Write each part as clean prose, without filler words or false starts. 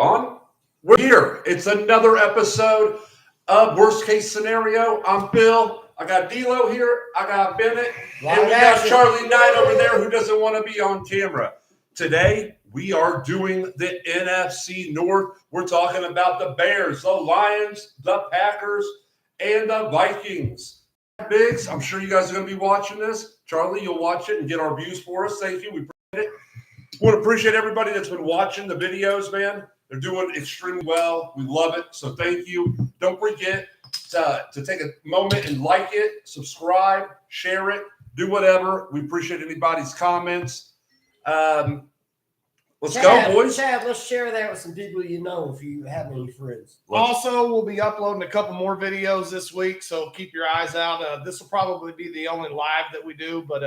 On? We're here. It's another episode of Worst Case Scenario. I'm Bill. I got D'Lo here. I got Bennett. And we got Charlie Knight over there who doesn't want to be on camera. Today, we are doing the NFC North. We're talking about the Bears, the Lions, the Packers, and the Vikings. Biggs, I'm sure you guys are going to be watching this. Charlie, you'll watch it and get our views for us. Thank you. We appreciate it. I want to appreciate everybody that's been watching the videos, man. They're doing extremely well. We love it. So thank you. Don't forget to take a moment and like it, subscribe, share it, do whatever. We appreciate anybody's comments. Let's go, boys. Chad, let's share that with some people you know if you have any friends. Also, we'll be uploading a couple more videos this week, so keep your eyes out. This will probably be the only live that we do, but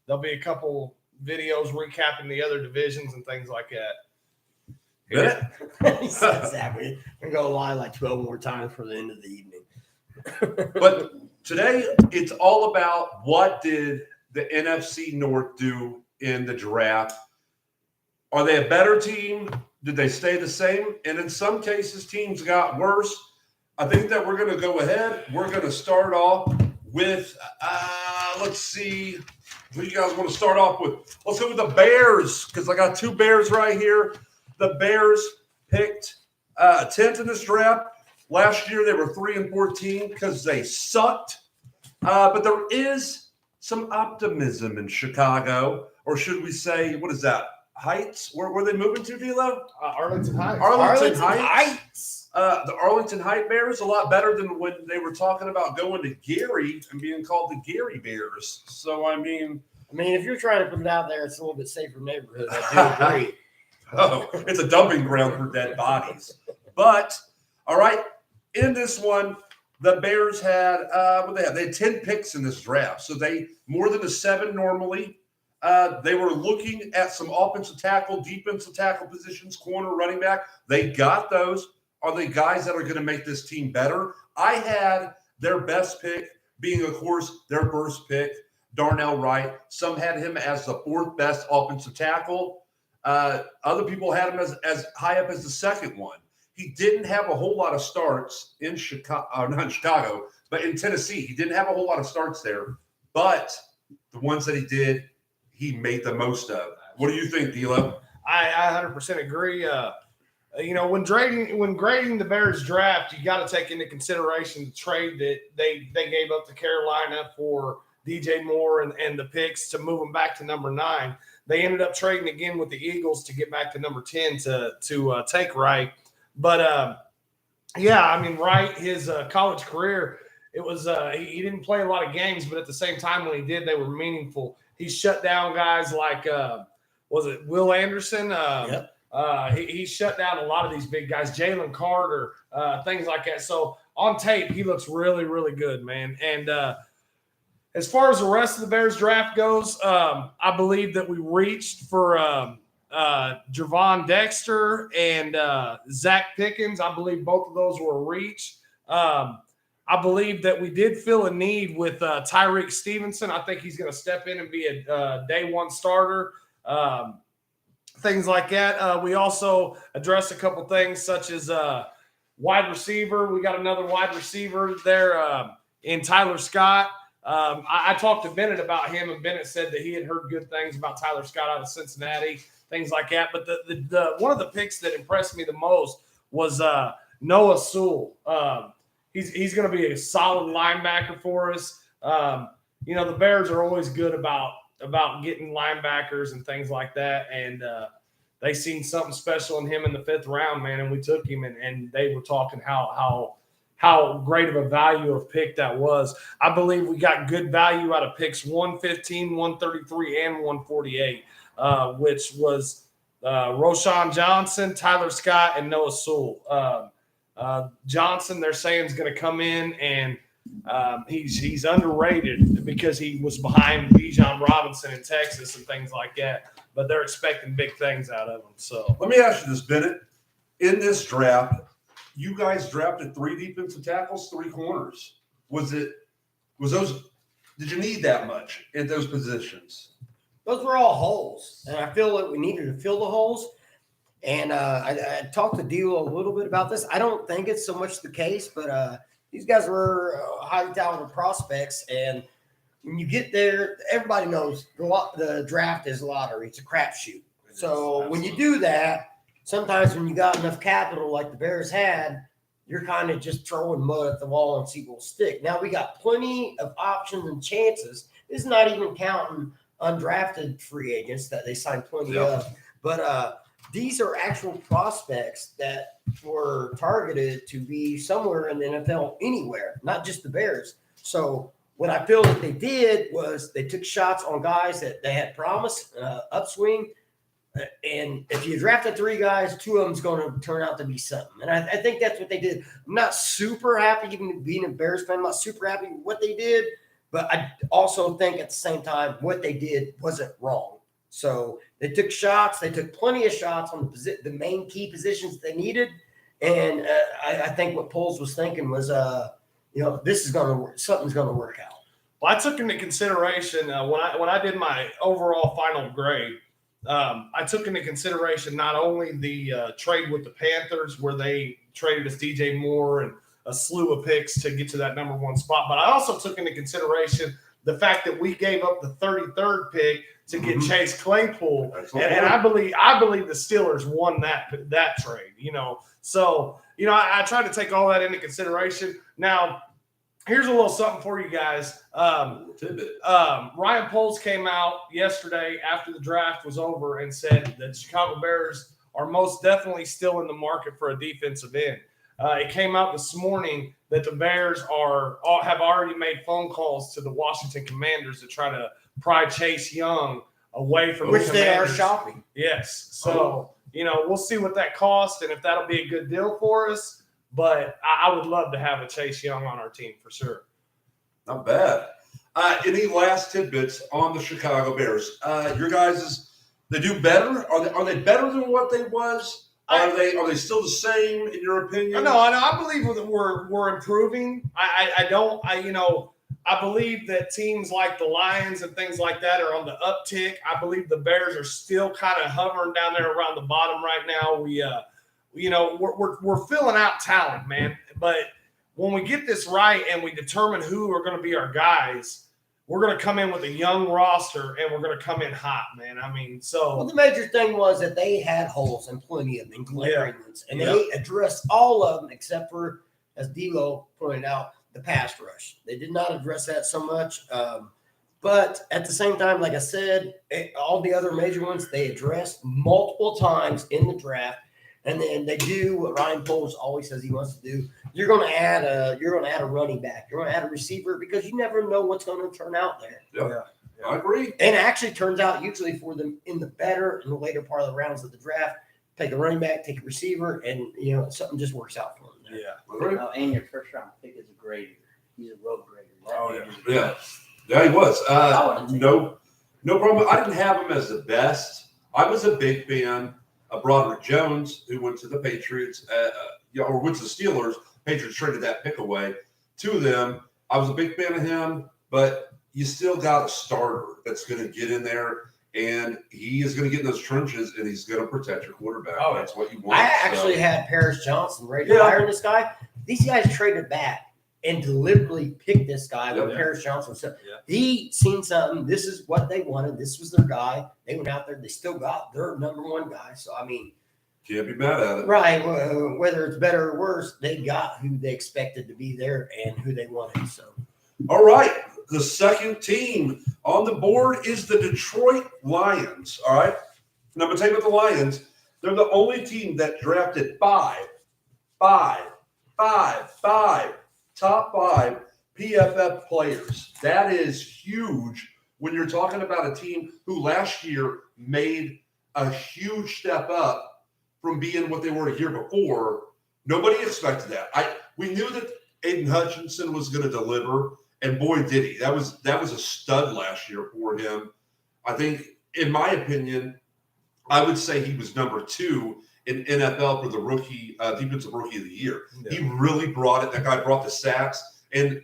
there'll be a couple videos recapping the other divisions and things like that. He says that. We're going to go live like 12 more times for the end of the evening. But today, it's all about what did the NFC North do in the draft. Are they a better team? Did they stay the same? And in some cases, teams got worse. I think that we're going to go ahead. We're going to start off with, let's see. Who do you guys want to start off with? Let's go with the Bears because I got two Bears right here. The Bears picked 10th in this draft. Last year, they were 3-14 because they sucked. But there is some optimism in Chicago. Or should we say, what is that? Heights? Where were they moving to, D'Lo? Arlington Heights. Arlington Heights. The Arlington Heights Bears a lot better than when they were talking about going to Gary and being called the Gary Bears. So, I mean, if you're trying to put it out there, it's a little bit safer neighborhood. I do agree. Oh, it's a dumping ground for dead bodies. But, all right, in this one, the Bears had, they had 10 picks in this draft. So they, more than the 7 normally. They were looking at some offensive tackle, defensive tackle positions, corner, running back. They got those. Are they guys that are going to make this team better? I had their best pick being, of course, their first pick, Darnell Wright. Some had him as the 4th best offensive tackle. Other people had him as high up as the 2nd one. He didn't have a whole lot of starts in Chicago, not in Chicago, but in Tennessee. He didn't have a whole lot of starts there. But the ones that he did, he made the most of. What do you think, D'Lo? I 100% agree. When grading the Bears draft, you got to take into consideration the trade that they gave up to Carolina for DJ Moore and the picks to move them back to number 9. They ended up trading again with the Eagles to get back to number 10 to take Wright. But Wright, his college career, it was he didn't play a lot of games, but at the same time when he did, they were meaningful. He shut down guys like was it Will Anderson? Yep. He shut down a lot of these big guys, Jalen Carter, things like that. So on tape, he looks really, really good, man. And as far as the rest of the Bears draft goes, I believe that we reached for Javon Dexter and Zach Pickens. I believe both of those were a reach. I believe that we did fill a need with Tyreek Stevenson. I think he's going to step in and be a day one starter, things like that. We also addressed a couple things such as wide receiver. We got another wide receiver there in Tyler Scott. I talked to Bennett about him, and Bennett said that he had heard good things about Tyler Scott out of Cincinnati, things like that. But the one of the picks that impressed me the most was Noah Sewell. He's going to be a solid linebacker for us. The Bears are always good about getting linebackers and things like that, and they seen something special in him in the 5th round, man, and we took him, and they were talking how great of a value of pick that was. I believe we got good value out of picks 115, 133, and 148, which was Roschon Johnson, Tyler Scott, and Noah Sewell. Johnson, they're saying, is going to come in, and he's underrated because he was behind Bijan Robinson in Texas and things like that. But they're expecting big things out of him. So let me ask you this, Bennett. In this draft, you guys drafted 3 defensive tackles, 3 corners. Did you need that much in those positions? Those were all holes, and I feel like we needed to fill the holes. And I talked to Dio a little bit about this. I don't think it's so much the case, but these guys were highly talented prospects. And when you get there, everybody knows the draft is a lottery. It's a crapshoot. So when you do that, sometimes when you got enough capital like the Bears had, you're kind of just throwing mud at the wall and see what will stick. Now we got plenty of options and chances. This is not even counting undrafted free agents that they signed plenty of. But these are actual prospects that were targeted to be somewhere in the NFL anywhere, not just the Bears. So what I feel that they did was they took shots on guys that they had promise, upswing. And if you drafted 3 guys, 2 of them's going to turn out to be something. And I think that's what they did. I'm not super happy, even being a Bears fan, I'm not super happy with what they did. But I also think at the same time, what they did wasn't wrong. So they took shots. They took plenty of shots on the main key positions they needed. And I think what Poles was thinking was, this is going to work. Something's going to work out. Well, I took into consideration when I did my overall final grade, I took into consideration not only the trade with the Panthers where they traded us DJ Moore and a slew of picks to get to that number 1 spot, but I also took into consideration the fact that we gave up the 33rd pick to get Chase Claypool, and I believe the Steelers won that trade. So I tried to take all that into consideration. Now, here's a little something for you guys. Ryan Poles came out yesterday after the draft was over and said that the Chicago Bears are most definitely still in the market for a defensive end. It came out this morning that the Bears have already made phone calls to the Washington Commanders to try to pry Chase Young away from which the they are Commanders. shopping. Yes. So, we'll see what that costs and if that'll be a good deal for us. But I would love to have a Chase Young on our team for sure. Not bad. Any last tidbits on the Chicago Bears? Your guys, they do better? Are they better than what they was? Are they still the same in your opinion? No, I believe that we're improving. I believe that teams like the Lions and things like that are on the uptick. I believe the Bears are still kind of hovering down there around the bottom right now. We're filling out talent, man. But when we get this right and we determine who are going to be our guys, we're going to come in with a young roster and we're going to come in hot, man. Well, the major thing was that they had holes and plenty of them, glaring ones, and they addressed all of them except for, as D'Lo pointed out, the pass rush. They did not address that so much. But at the same time, like I said, all the other major ones they addressed multiple times in the draft. And then they do what Ryan Poles always says he wants to do. You're going to add a running back. You're going to add a receiver because you never know what's going to turn out there. Yeah. I agree. And it actually turns out usually for them in the later part of the rounds of the draft, take a running back, take a receiver, and something just works out for them. Yeah. And your first round pick is a grader. He's a road grader. Yeah, he was. No problem. I didn't have him as the best. I was a big fan. Broderick Jones, who went to the Patriots, or went to the Steelers. Patriots traded that pick away to them. I was a big fan of him, but you still got a starter that's going to get in there, and he is going to get in those trenches, and he's going to protect your quarterback. That's what you want. I actually had Paris Johnson ready to hire this guy. These guys traded back and deliberately picked this guy with Paris Johnson. So he seen something. This is what they wanted. This was their guy. They went out there. They still got their number 1 guy. So, can't be mad at it. Right. Whether it's better or worse, they got who they expected to be there and who they wanted. So, all right. The second team on the board is the Detroit Lions. All right. Now, I'm going to tell you about the Lions. They're the only team that drafted five top 5 PFF players. That is huge when you're talking about a team who last year made a huge step up from being what they were a year before. Nobody expected that. We knew that Aiden Hutchinson was going to deliver, and boy, did he. That was a stud last year for him. I think, in my opinion, I would say he was number 2 in NFL for the rookie defensive rookie of the year. Yeah. He really brought it. That guy brought the sacks. And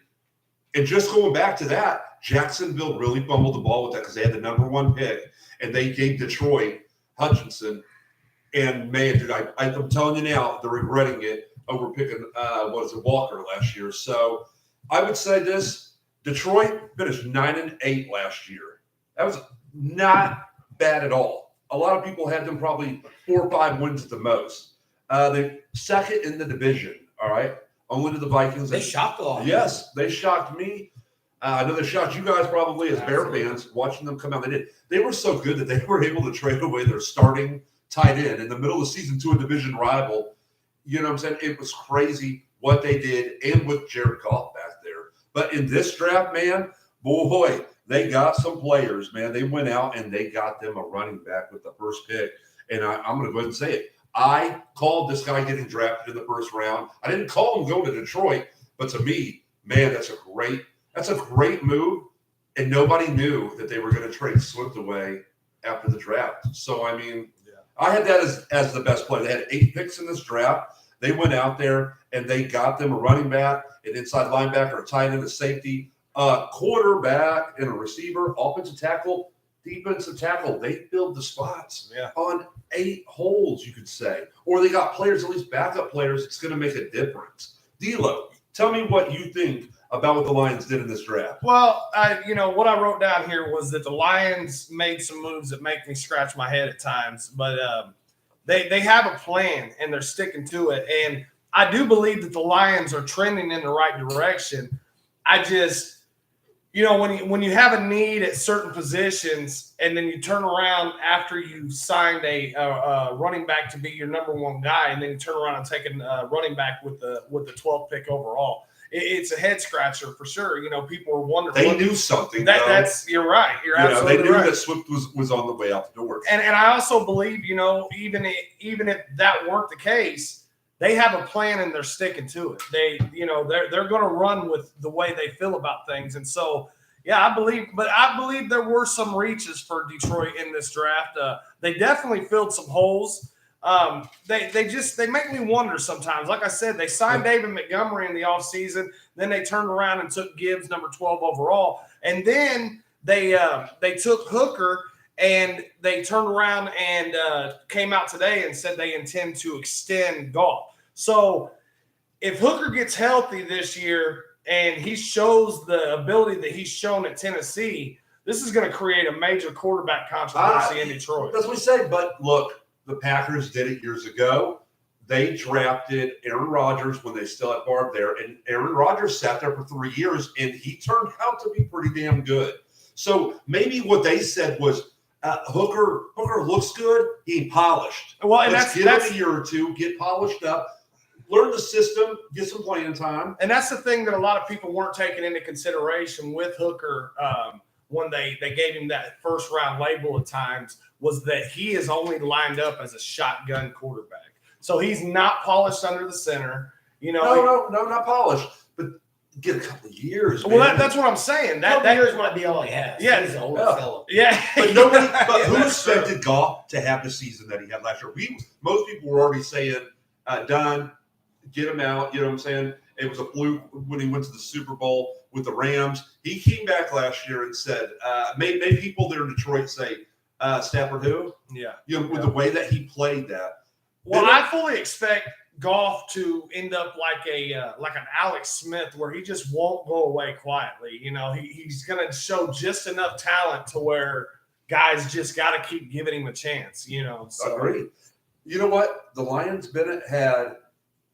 just going back to that, Jacksonville really fumbled the ball with that because they had the number 1 pick, and they gave Detroit Hutchinson. And man, dude, I'm telling you now, they're regretting it over picking Walker last year. So I would say this: Detroit finished 9-8 last year. That was not bad at all. A lot of people had them probably 4 or 5 wins at the most. They second in the division. All right, only to the Vikings. They shocked a lot. Yes, they shocked me. I know they shocked you guys probably as Bear fans watching them come out. They did. They were so good that they were able to trade away their starting tight end in the middle of the season to a division rival. You know what I'm saying? It was crazy what they did, and with Jared Goff back there. But in this draft, man, boy, they got some players, man. They went out and they got them a running back with the first pick. And I'm going to go ahead and say it. I called this guy getting drafted in the first round. I didn't call him going to Detroit, but to me, man, that's a great move. And nobody knew that they were going to trade Swift away after the draft. So, I mean, I had that as the best player. They had 8 picks in this draft. They went out there and they got them a running back, an inside linebacker, a tight end, a safety, a quarterback, and a receiver, offensive tackle, defensive tackle. They filled the spots on 8 holes, you could say. Or they got players, at least backup players. It's going to make a difference. D'Lo, tell me what you think about what the Lions did in this draft. Well, what I wrote down here was that the Lions made some moves that make me scratch my head at times, but they have a plan and they're sticking to it. And I do believe that the Lions are trending in the right direction. I just, when you have a need at certain positions and then you turn around after you signed a running back to be your number 1 guy, and then you turn around and take a running back with the 12th pick overall. It's a head scratcher for sure. People are wondering. They knew something. You're right. You're absolutely right. They knew right. that Swift was on the way out the door. And I also believe, even if that weren't the case, they have a plan and they're sticking to it. They're going to run with the way they feel about things. And so, I believe there were some reaches for Detroit in this draft. They definitely filled some holes. They make me wonder sometimes. Like I said, they signed David Montgomery in the offseason. Then they turned around and took Gibbs, number 12 overall. And then they took Hooker, and they turned around and came out today and said they intend to extend Goff. So if Hooker gets healthy this year and he shows the ability that he's shown at Tennessee, this is going to create a major quarterback controversy in Detroit. That's what we say. But look, the Packers did it years ago. They drafted Aaron Rodgers when they still had Favre there, and Aaron Rodgers sat there for 3 years, and he turned out to be pretty damn good. So maybe what they said was, Hooker looks good. He ain't polished. Well, and Let's give him a year or two, get polished up, learn the system, get some playing time. And that's the thing that a lot of people weren't taking into consideration with Hooker when they gave him that first round label at times, was that he is only lined up as a shotgun quarterback. So he's not polished under the center. No, not polished, but get a couple of years. Well, man. that's what I'm saying. That years might be all he has. Yeah. He's an older fellow. Yeah. But who expected Goff to have the season that he had last year? Most people were already saying, done, get him out. You know what I'm saying? It was a fluke when he went to the Super Bowl with the Rams. He came back last year and said, made people there in Detroit say, Stafford who? Yeah. With the way that he played that. Well, I fully expect Goff to end up like an Alex Smith, where he just won't go away quietly. He's going to show just enough talent to where guys just got to keep giving him a chance. So. Agreed. You know what? The Lions, Bennett had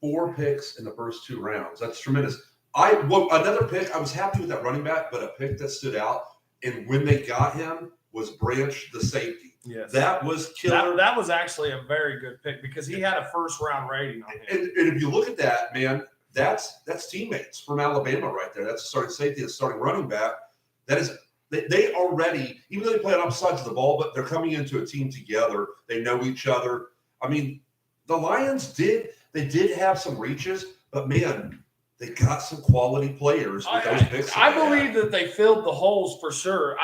4 picks in the first 2 rounds. That's tremendous. Another pick. I was happy with that running back, but a pick that stood out, and when they got him, was Branch, the safety. Yes. That was killer. That was actually a very good pick because he had a first-round rating on him. And if you look at that, man, that's teammates from Alabama right there. That's a starting safety, a starting running back. That is, they already, even though they play on opposite sides of the ball, but they're coming into a team together. They know each other. I mean, the Lions did have some reaches, but man, they got some quality players with those picks. I believe that they filled the holes for sure.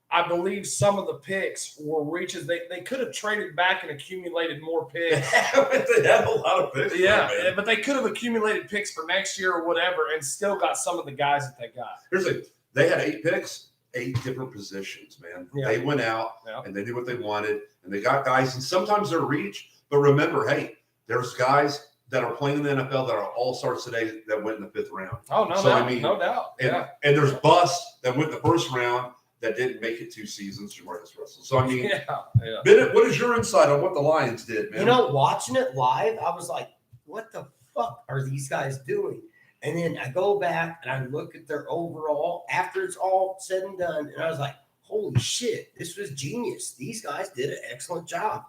I believe some of the picks were reaches. They could have traded back and accumulated more picks. They had a lot of picks. Yeah, but they could have accumulated picks for next year or whatever and still got some of the guys that they got. Here's the thing. They had 8 picks. 8 different positions, man. Yeah. They went out Yeah. and they knew what they wanted, and they got guys. And sometimes they're reach, but remember, hey, there's guys that are playing in the NFL that are all-stars today that went in the 5th round. Oh, no So, doubt. I mean, no doubt. And, Yeah. and there's busts that went in the 1st round that didn't make it 2 seasons, Jamarcus Russell. So, I mean, Yeah. Bennett, what is your insight on what the Lions did, man? You know, watching it live, I was like, what the fuck are these guys doing? And then I go back and I look at their overall after it's all said and done, and I was like, holy shit, this was genius. These guys did an excellent job.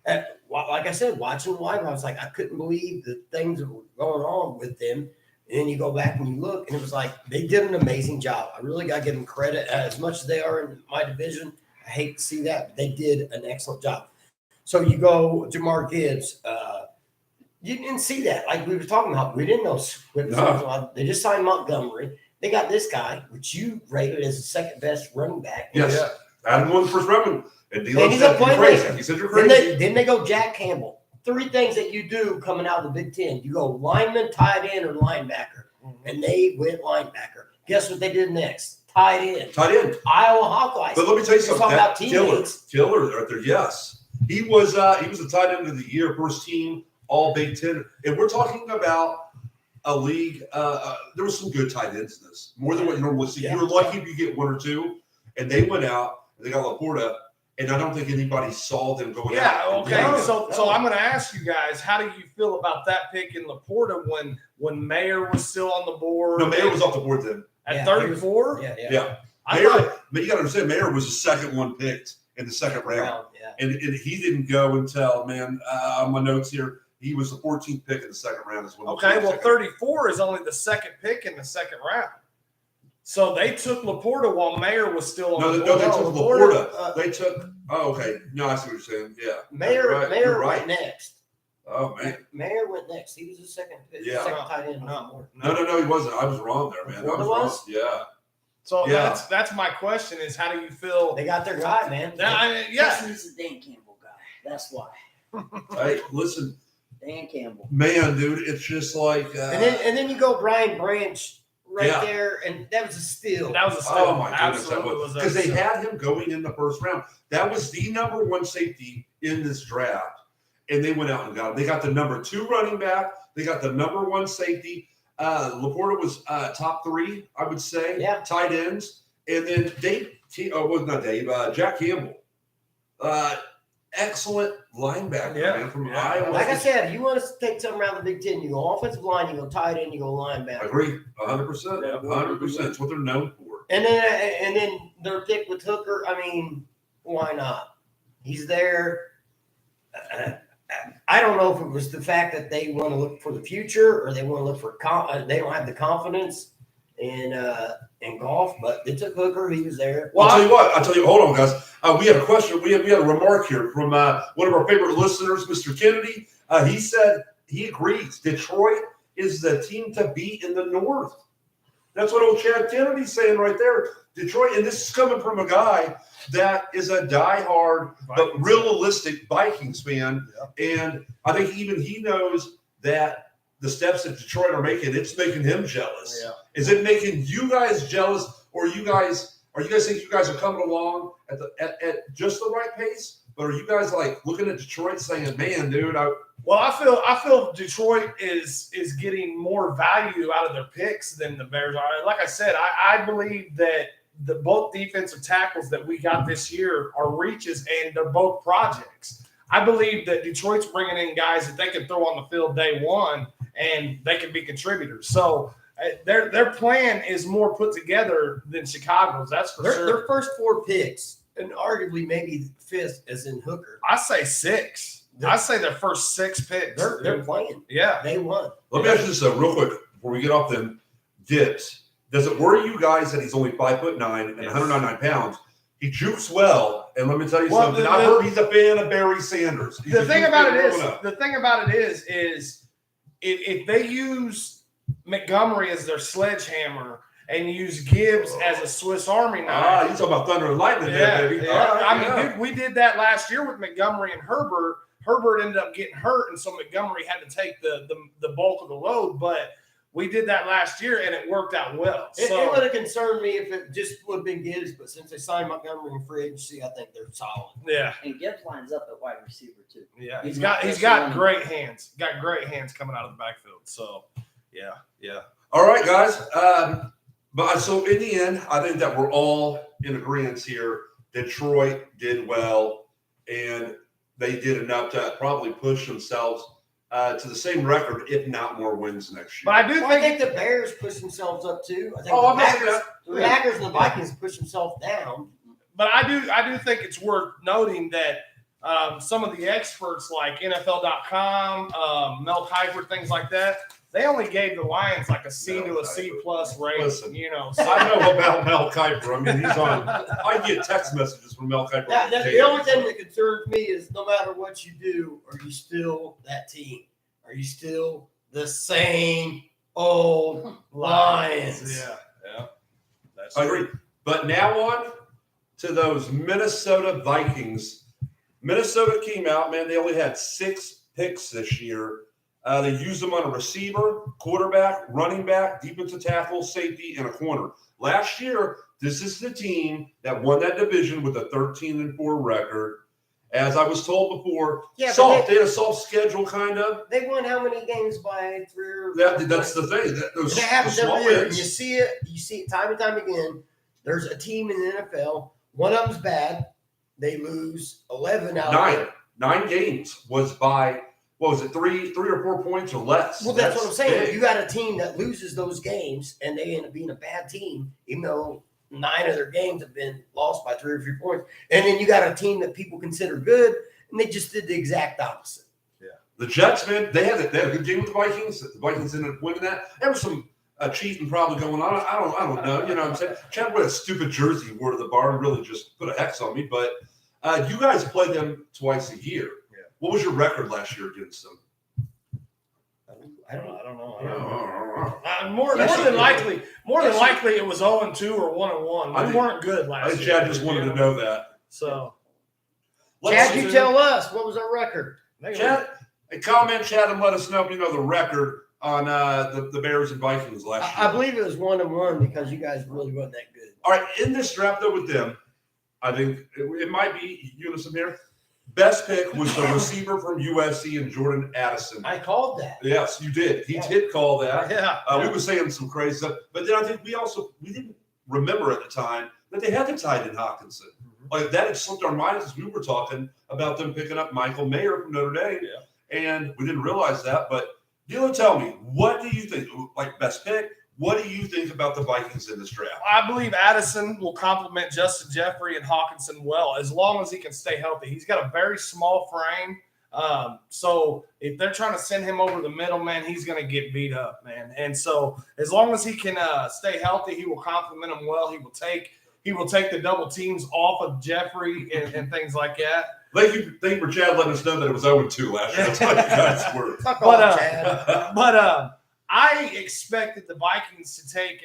And like I said, watching live, I was like, I couldn't believe the things that were going on with them. And then you go back and you look, and it was like they did an amazing job. I really got to give them credit. As much as they are in my division, I hate to see that, but they did an excellent job. So you go Jamar Gibbs. You didn't see that. Like we were talking about, we didn't know Swift. No. They just signed Montgomery. They got this guy, which you rated as the second best running back. Yes. Yeah. Adam won the 1st round, and And D-Lo he's said a you're playmaker. crazy. He said you're crazy. Then they go Jack Campbell. 3 things that you do coming out of the Big Ten. You go lineman, tight end, or linebacker. And they went linebacker. Guess what they did next? Tight end. Tight end. Iowa Hawkeyes. But let me tell you You're something. talking about Killer teammates. right there. Yes, he was the tight end of the year, 1st team, all Big Ten, and we're talking about a league. There was some good tight ends in this, more than what you normally see. Yeah. You were lucky if you get 1 or 2, and they went out and they got Laporta, and I don't think anybody saw them going Yeah, out. okay. Yeah. So I'm going to ask you guys, how do you feel about that pick in Laporta when Mayer was still on the board? No, Mayer was off the board then. at Yeah, 34. Yeah. I Mayer, thought, but you got to understand, Mayer was the 2nd one picked in the 2nd round. Yeah. And he didn't go until, on my notes here, he was the 14th pick in the 2nd round as well. okay, well, 34 is only the 2nd pick in the 2nd round. So they took Laporta while Mayer was still on No, the no, board. they took Laporta. They took. Oh, okay. No, I see what you're saying. Yeah. Mayer You're went next. Oh man. Mayer went next. He was the second Yeah. tight end. No. No, he wasn't. I was wrong there, man. I Laporta was was? wrong. Yeah. So Yeah. that's my question: is how do you feel? They got their guy, man. Yeah, He's a Dan Campbell guy. That's why. Hey, listen, Dan Campbell. man, dude, it's just like. And then you go Brian Branch right Yeah. there, and that was a steal. that was a steal. Oh my goodness, that Absolutely was a because they steal. had him going in the 1st round. That was the number 1 safety in this draft, and they went out and got him. They got the number 2 running back. They got the number 1 safety. Laporta was top 3, I would say. Yeah. Tight ends, and then Jack Campbell, excellent linebacker, Yeah. man, from Yeah. Iowa. Like I said, you want to take something around the Big Ten, you go offensive line, you go tight end, you go I linebacker. agree, 100%, Yeah. 100%. It's what they're known for. And then their pick with Hooker. I mean, why not? He's there. I don't know if it was the fact that they want to look for the future or they want to look for they don't have the confidence in golf, but they took Hooker. He was there. Well, I'll tell you. Hold on, guys. We had a question. We had a remark here from one of our favorite listeners, Mr. Kennedy. He said he agrees. Detroit is the team to beat in the North. That's what old Chad Kennedy's saying right there. Detroit, and this is coming from a guy that is a diehard but realistic Vikings fan, and I think even he knows that the steps that Detroit are making, it's making him jealous. Yeah. Is it making you guys jealous, or are you guys think you guys are coming along at just the right pace? But are you guys like looking at Detroit saying, "Man, dude, Well, I feel Detroit is getting more value out of their picks than the Bears are. Like I said, I believe that both defensive tackles that we got this year are reaches, and they're both projects. I believe that Detroit's bringing in guys that they can throw on the field day one, and they can be contributors. So their plan is more put together than Chicago's. That's for sure. Their first 4 picks, and arguably maybe 5th, as in Hooker. I say 6. I say their first 6 picks. They're playing. Yeah. They won. Let me ask you this real quick before we get off them. Gibbs, does it worry you guys that he's only 5'9" and 199 pounds? He jukes well, and let me tell you something. I heard he's a fan of Barry Sanders. The thing about it is, if they use Montgomery as their sledgehammer and use Gibbs as a Swiss Army knife, you talking about thunder and lightning, there, baby. Yeah. Right, I mean, dude, we did that last year with Montgomery and Herbert. Herbert ended up getting hurt, and so Montgomery had to take the bulk of the load. But We did that last year, and it worked out well. It So would have concerned me if it just would have been Gibbs, but since they signed Montgomery in free agency, I think they're solid. yeah, And Gibbs lines up at wide receiver too. yeah, He's he's not got just great running. hands. Got great hands coming out of the backfield. So yeah. All right, guys. But so in the end, I think that we're all in agreement here. Detroit did well, and they did enough to probably push themselves to the same record, if not more wins next year. But I do Well, I think think the Bears push themselves up too. I think Oh, the I'm not saying Packers, that. the Packers and the Vikings push themselves down. But I do think it's worth noting that some of the experts like NFL.com, Mel Kiper, things like that, they only gave the Lions like a C to a C plus rating. Listen. So I know about Mel Kiper. I mean, he's on. I get text messages from Mel Kiper. The only thing that concerns me is no matter what you do, are you still that team? Are you still the same old Lions? Yeah. That's I agree. But now on to those Minnesota Vikings. Minnesota came out, man. They only had 6 picks this year. They used them on a receiver, quarterback, running back, defensive tackle, safety, and a corner. Last year, this is the team that won that division with a 13-4 record. As I was told before, Yeah, but soft. They had a soft schedule, kind of. They won how many games by 3 or That's the thing. It happens every year. And wins. you see it time and time again. There's a team in the NFL. One of them's bad. They lose 11 out of it. 9 games was by, what was it, 3 or 4 points or less? Well, that's what I'm saying. big. You got a team that loses those games, and they end up being a bad team, even though 9 of their games have been lost by 3 or 4 points. And then you got a team that people consider good, and they just did the exact opposite. The Jets, man, they had a good game with the Vikings. The Vikings ended up winning that. There was some cheating probably going on. I don't know. You know what I'm saying? Chad wore a stupid jersey, wore to the bar, and really just put a hex on me. But you guys play them twice a year. Yeah. What was your record last year against them? I don't know. more than likely, it was 0-2 or 1-1. We weren't good I last think year. Chad just wanted to know that. So, Chad, you tell us, what was our record? Chad, comment, Chad, and let us know if you know the record on the Bears and Vikings last year. I believe it was 1-1 because you guys really wasn't that good. All right, in this draft, though, with them, I think it might be unison here. Best pick was the receiver from USC and Jordan Addison. I called that. Yes, you did. He did call that. yeah. We were saying some crazy stuff, but then I think we didn't remember at the time that they had the tight end Hawkinson. Like that had slipped our minds as we were talking about them picking up Michael Mayer from Notre Dame, and we didn't realize that. But Dilo, tell me, what do you think? Like best pick? What do you think about the Vikings in this draft? I believe Addison will complement Justin Jeffrey and Hawkinson well, as long as he can stay healthy. He's got a very small frame. So if they're trying to send him over the middle, man, he's going to get beat up, man. And so as long as he can stay healthy, he will complement him well. He will take the double teams off of Jeffrey and things like that. Thank you for Chad letting us know that it was 0-2 last year. That's how you guys were. Fuck off, Chad. But I expected the Vikings to take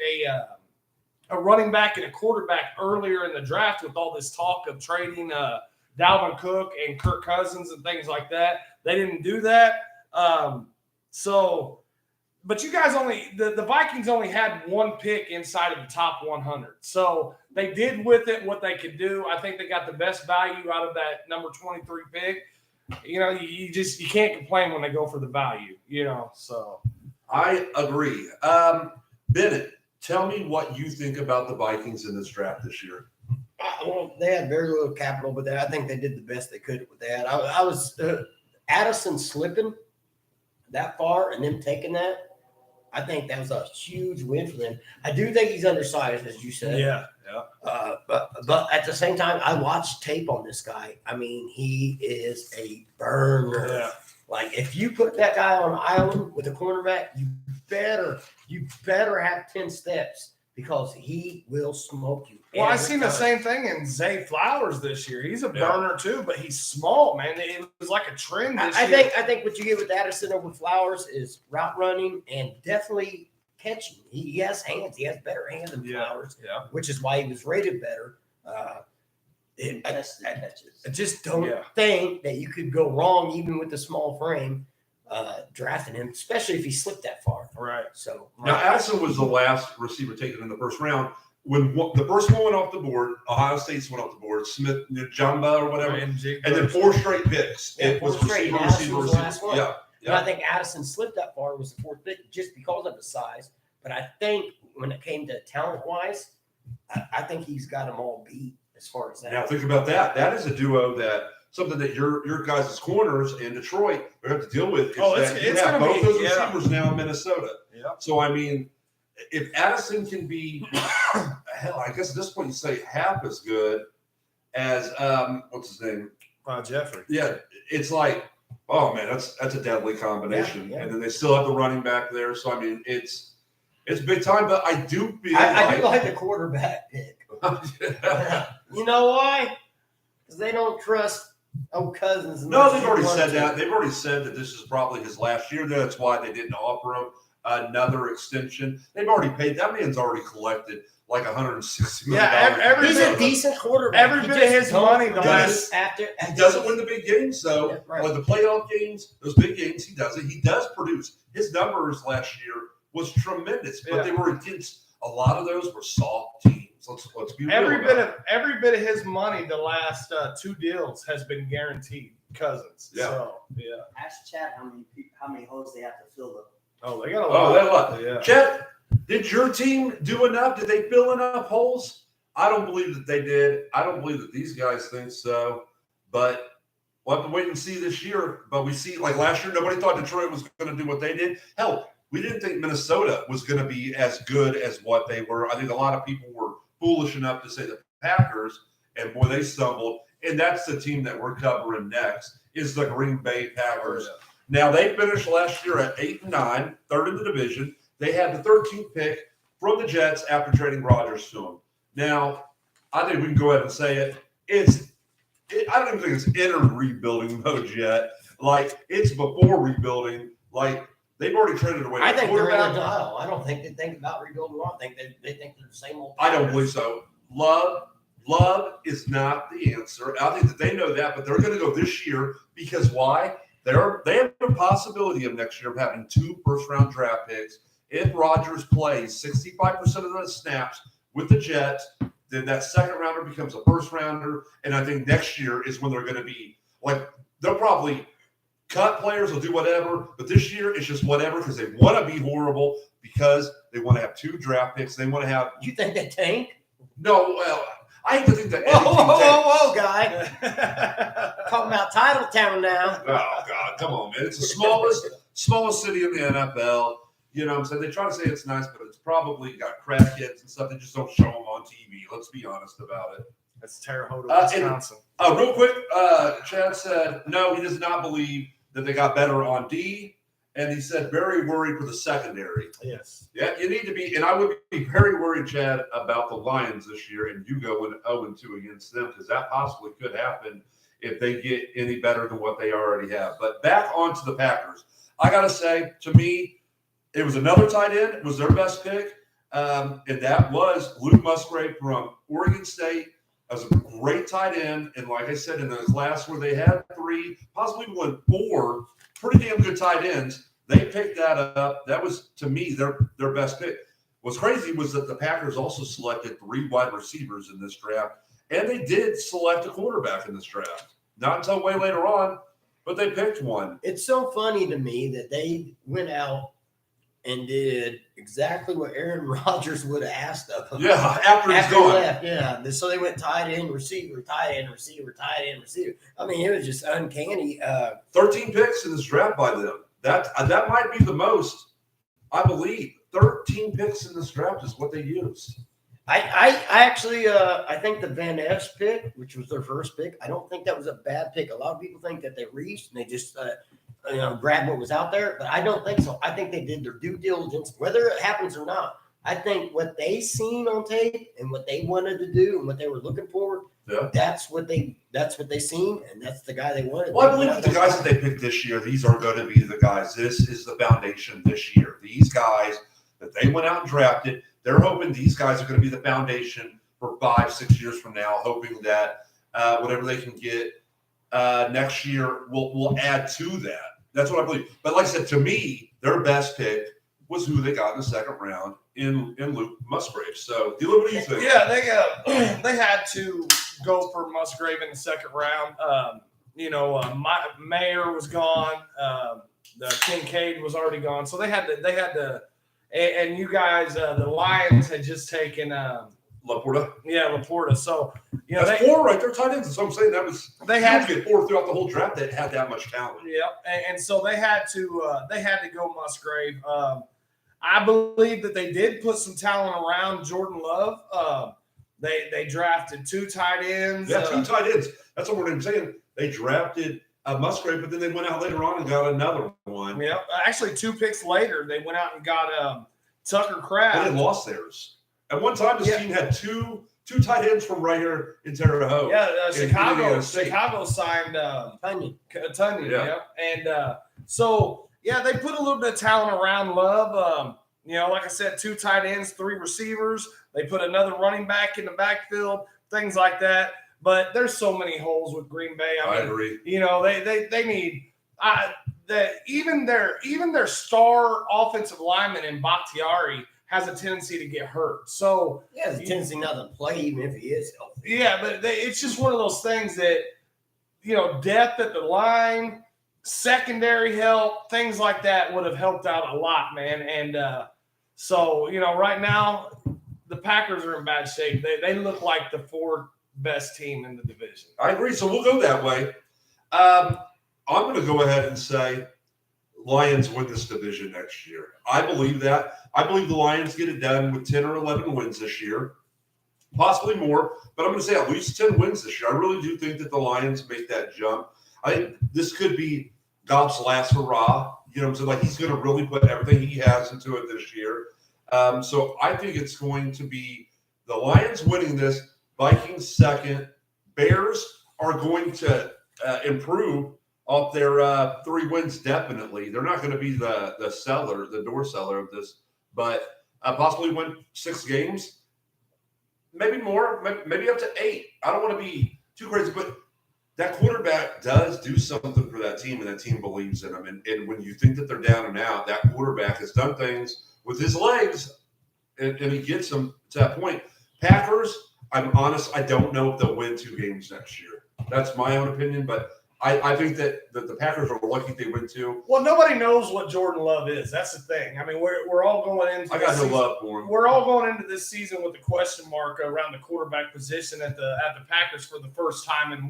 a running back and a quarterback earlier in the draft with all this talk of trading Dalvin Cook and Kirk Cousins and things like that. They didn't do that. But you guys the Vikings only had 1 pick inside of the top 100. So they did with it what they could do. I think they got the best value out of that number 23 pick. You know, you can't complain when they go for the value, so. I agree. Bennett, tell me what you think about the Vikings in this draft this year. Well, they had very little capital, but I think they did the best they could with that. I was Addison slipping that far and them taking that. I think that was a huge win for them. I do think he's undersized, as you said. Yeah. But at the same time, I watched tape on this guy. I mean, he is a burner. Yeah. Like if you put that guy on an island with a cornerback, you better have 10 steps because he will smoke you. Well, I every seen the time. same thing in Zay Flowers this year. He's a burner too, but he's small, man. It was like a trend this year. I think what you get with Addison over Flowers is route running and definitely catching. He has hands. He has better hands than Flowers, which is why he was rated better. I just don't think that you could go wrong even with the small frame. drafting him, especially if he slipped that far. Right. So Now, Addison was the last receiver taken in the first round. When the first one went off the board, Ohio State's went off the board, Smith, Jumba or whatever, and then 4 straight picks. Yeah, It was 4 straight. receiver, Addison receiver, was the receiver. last one. Yeah. And I think Addison slipped that far, was the 4th pick just because of his size. But I think when it came to talent wise, I think he's got them all beat as far as that. Now think about that. That is a duo that something that your guys' corners in Detroit are going to have to deal with. You have both those receivers now in Minnesota. Yeah. So I mean, if Addison can be, hell, I guess at this point you say half as good as what's his name? Jeffrey. Yeah, it's like, oh man, that's a deadly combination. Yeah, yeah. And then they still have the running back there. So I mean, it's big time. But I do feel I do like the quarterback pick. You know why? Because they don't trust Cousins. No, they've already said that. They've already said that this is probably his last year. That's why they didn't offer him another extension. They've already paid. That man's already collected like $160 million. Yeah, He's a decent quarterback. Every bit of his money, the last he doesn't win the big games, though. Yeah, right. Like the playoff games, those big games, he does it. He does produce. His numbers last year was tremendous, but they were against a lot of those were soft teams. Let's be real. every bit of his money, the last 2 deals has been guaranteed. Cousins. Yeah. So, yeah. Ask Chad how many holes they have to fill up. Oh, they got a Oh, lot. that a lot. Yeah. Chet, did your team do enough? Did they fill enough holes? I don't believe that they did. I don't believe that these guys think so. But we'll have to wait and see this year. But we see, like last year, nobody thought Detroit was going to do what they did. Hell, we didn't think Minnesota was going to be as good as what they were. I think a lot of people were foolish enough to say the Packers, and boy, they stumbled. And that's the team that we're covering next is the Green Bay Packers. Oh, yeah. Now, they finished last year at 8-9, third in the division. They had the 13th pick from the Jets after trading Rodgers to them. Now, I think we can go ahead and say it. I don't even think it's entered rebuilding mode yet. Like, it's before rebuilding. Like, they've already traded away. I think they're in a dial. I don't think they think about rebuilding. I think they think they're the same old. I don't believe so. Love is not the answer. I think that they know that, but they're going to go this year because why? They have a possibility of next year of having 2 first-round draft picks. If Rodgers plays 65% of the snaps with the Jets, then that second rounder becomes a first rounder. And I think next year is when they're going to be like, they'll probably cut players, they'll do whatever. But this year it's just whatever because they want to be horrible because they want to have 2 draft picks. They want to have. You think they tank? No, well, I hate to think that. Whoa, guy. Talking about Title Town now. Oh, God, come on, man. It's the smallest city in the NFL. You know what I'm saying? They try to say it's nice, but it's probably got crackheads and stuff. They just don't show them on TV. Let's be honest about it. That's Terre Haute, Wisconsin. Real quick, Chad said, no, he does not believe that they got better on D. And he said, very worried for the secondary. Yes. Yeah, you need to be, and I would be very worried, Chad, about the Lions this year and you going 0-2 against them because that possibly could happen if they get any better than what they already have. But back onto the Packers. I got to say, to me, it was another tight end. It was their best pick. And that was Luke Musgrave from Oregon State. That was a great tight end. And like I said, in the class where they had 3, possibly 4 pretty damn good tight ends, they picked that up. That was, to me, their best pick. What's crazy was that the Packers also selected 3 wide receivers in this draft. And they did select a quarterback in this draft. Not until way later on, but they picked one. It's so funny to me that they went out and did exactly what Aaron Rodgers would have asked of them. Yeah, after he's he gone. left. Yeah. So they went tight end, receiver, tight end, receiver, tight end, receiver. I mean, it was just uncanny. 13 picks in this draft by them. That might be the most, I believe. 13 picks in this draft is what they used. I actually I think the Van Ness pick, which was their first pick, I don't think that was a bad pick. A lot of people think that they reached and they just grabbed what was out there, but I don't think so. I think they did their due diligence, whether it happens or not. I think what they seen on tape and what they wanted to do and what they were looking for, that's what they seen, and that's the guy they wanted. Well, I believe that the guys that they picked this year, these are going to be the guys. This is the foundation this year. These guys that they went out and drafted, they're hoping these guys are going to be the foundation for 5-6 years from now, hoping that whatever they can get next year will add to that. That's what I believe. But like I said, to me, their best pick was who they got in the second round in Luke Musgrave. So, Dylan, what do you think? Yeah, they had to go for Musgrave in the second round. My Mayer was gone. The Kincaid was already gone, so they had to. And you guys, the Lions had just taken Laporta. Yeah, Laporta. So that's four right there, tight ends. That's what I'm saying. That was they had to get four throughout the whole draft that had that much talent. Yeah, and so they had to go Musgrave. I believe that they did put some talent around Jordan Love. They drafted 2 tight ends. Yeah, 2 tight ends. That's what I'm saying. They drafted Musgrave, but then they went out later on and got another one. Yeah, actually 2 picks later, they went out and got Tucker Kraft. They lost theirs. At one time, this team had two tight ends from right here in Terre Haute. Yeah, Chicago signed Tunyon. Yeah. And they put a little bit of talent around Love. Like I said, 2 tight ends, 3 receivers. They put another running back in the backfield, things like that. But there's so many holes with Green Bay. I agree. They need even their star offensive lineman in Bakhtiari has a tendency to get hurt. So he has a tendency not to play even if he is healthy. Yeah, but it's just one of those things that, depth at the line, secondary help, things like that would have helped out a lot, man. And right now the Packers are in bad shape. They look like the 4th best team in the division. I agree. So we'll go that way. I'm going to go ahead and say Lions win this division next year. I believe that. I believe the Lions get it done with 10 or 11 wins this year, possibly more, but I'm going to say at least 10 wins this year. I really do think that the Lions make that jump. I think this could be Goff's last hurrah. So like he's going to really put everything he has into it this year. So I think it's going to be the Lions winning this, Vikings second. Bears are going to improve off their 3 wins, definitely. They're not going to be the door seller of this, but possibly win 6 games, maybe more, maybe up to 8. I don't want to be too crazy, but that quarterback does do something for that team, and that team believes in him. And when you think that they're down and out, that quarterback has done things with his legs, and he gets them to that point. Packers, I'm honest, I don't know if they'll win 2 games next year. That's my own opinion, but I think that the Packers are lucky they win 2. Well, nobody knows what Jordan Love is. That's the thing. I mean, we're all going into. I got no love for him. We're all going into this season with a question mark around the quarterback position at the Packers for the first time in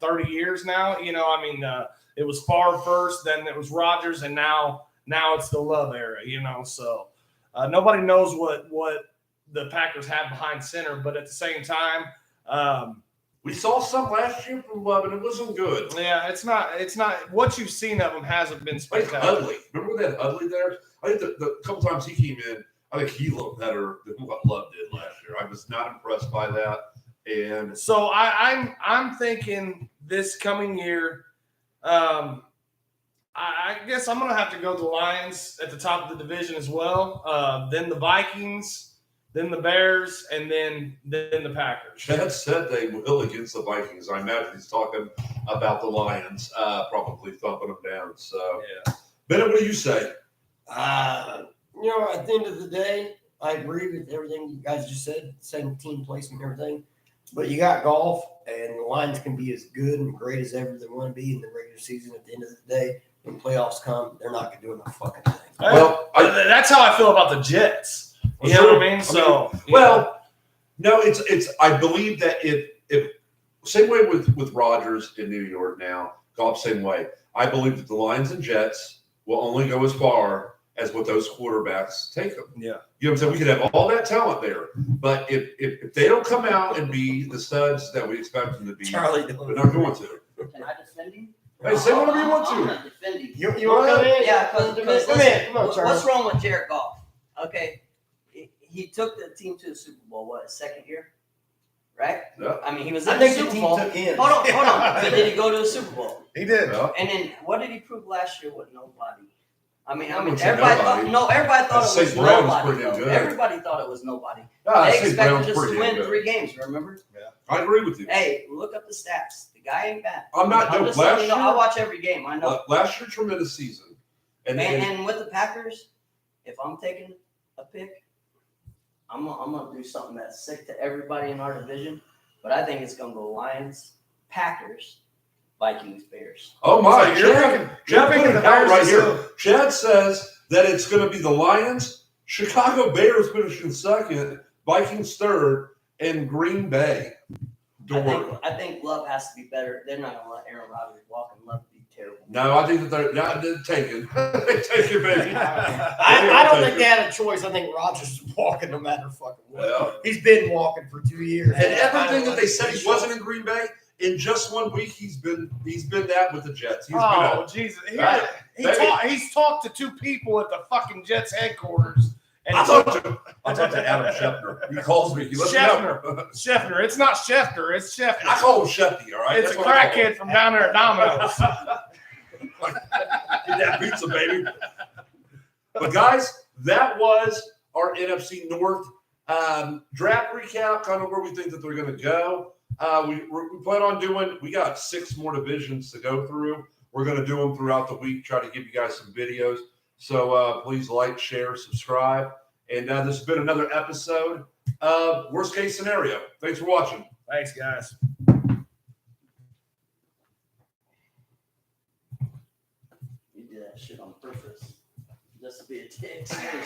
30 years now. It was Favre first, then it was Rodgers, and now it's the Love era. So nobody knows what the Packers have behind center, but at the same time. We saw some last year from Love, and it wasn't good. Yeah, it's not. What you've seen of him hasn't been spectacular. Like Hudley. Remember that Hudley there? I think the couple times he came in, I think he looked better than what Love did last year. I was not impressed by that. And so I'm thinking this coming year, I guess I'm going to have to go the Lions at the top of the division as well. Then the Vikings. Then the Bears, and then the Packers. Chad said they will against the Vikings. I imagine he's talking about the Lions, probably thumping them down. So, yeah. Bennett, what do you say? At the end of the day, I agree with everything you guys just said, same team placement and everything. But you got golf, and the Lions can be as good and great as ever they want to be in the regular season. At the end of the day, when playoffs come, they're not going to do enough fucking thing. Well, that's how I feel about the Jets. You know what I mean? So, no, it's. I believe that if same way with Rodgers in New York now, golf same way. I believe that the Lions and Jets will only go as far as what those quarterbacks take them. Yeah, you know what I'm saying? We could have all that talent there, but if they don't come out and be the studs that we expect them to be, Charlie, they're not going to. Can I defend him? Hey, say whatever you want I'm to. not defending You want to come in? Yeah, because come on, Charlie. what's wrong with Jared Goff? Okay, he took the team to the Super Bowl. His second year, right? Yeah. I mean, he was I in the think the Super team Bowl. took him. Hold on. But did he go to the Super Bowl? he did. Yeah. And then what did he prove last year with nobody? I mean, wouldn't say everybody nobody. thought it was St. Brown's nobody. pretty Though. good. Everybody thought it was nobody. Ah, They St. expected Brown's just to pretty win good. 3 games. Remember? I agree with you. Hey, look up the stats. The guy ain't bad. I'm not. I'm No, just letting last you know, year, I watch every game. I know. last year, tremendous season. And with the Packers, if I'm taking a pick, I'm gonna do something that's sick to everybody in our division. But I think it's gonna go Lions, Packers, Vikings, Bears. Oh my, So you're Chad picking put it the out Bears right as here. well. Chad says that it's going to be the Lions, Chicago Bears finishing second, Vikings third, and Green Bay. I think Love has to be better. They're not gonna let Aaron Rodgers walk and Love be terrible. No, I think that they're not taken. They take it, baby. I don't think they had a choice. I think Rodgers was walking no matter fucking what. Well, He's been walking for 2 years. and everything that they said he wasn't in Green Bay, in just 1 week, he's been that with the Jets. He's Oh, been Jesus. Right. He's talked to 2 people at the fucking Jets headquarters. And I talked to Adam Schefter. He calls me. He lets me know. Schefter. It's not Schefter. It's Schefter. I call him Shefty, all right? It's That's a what I call crackhead from down there at Domino's. him. Get that pizza, baby. But guys, that was our NFC North draft recap, kind of where we think that they're going to go. We plan on doing, we got 6 more divisions to go through. We're going to do them throughout the week, try to give you guys some videos. So please like, share, subscribe. And this has been another episode of Worst Case Scenario. Thanks for watching. Thanks, guys. You did that shit on purpose. Just to be a dick. Seriously.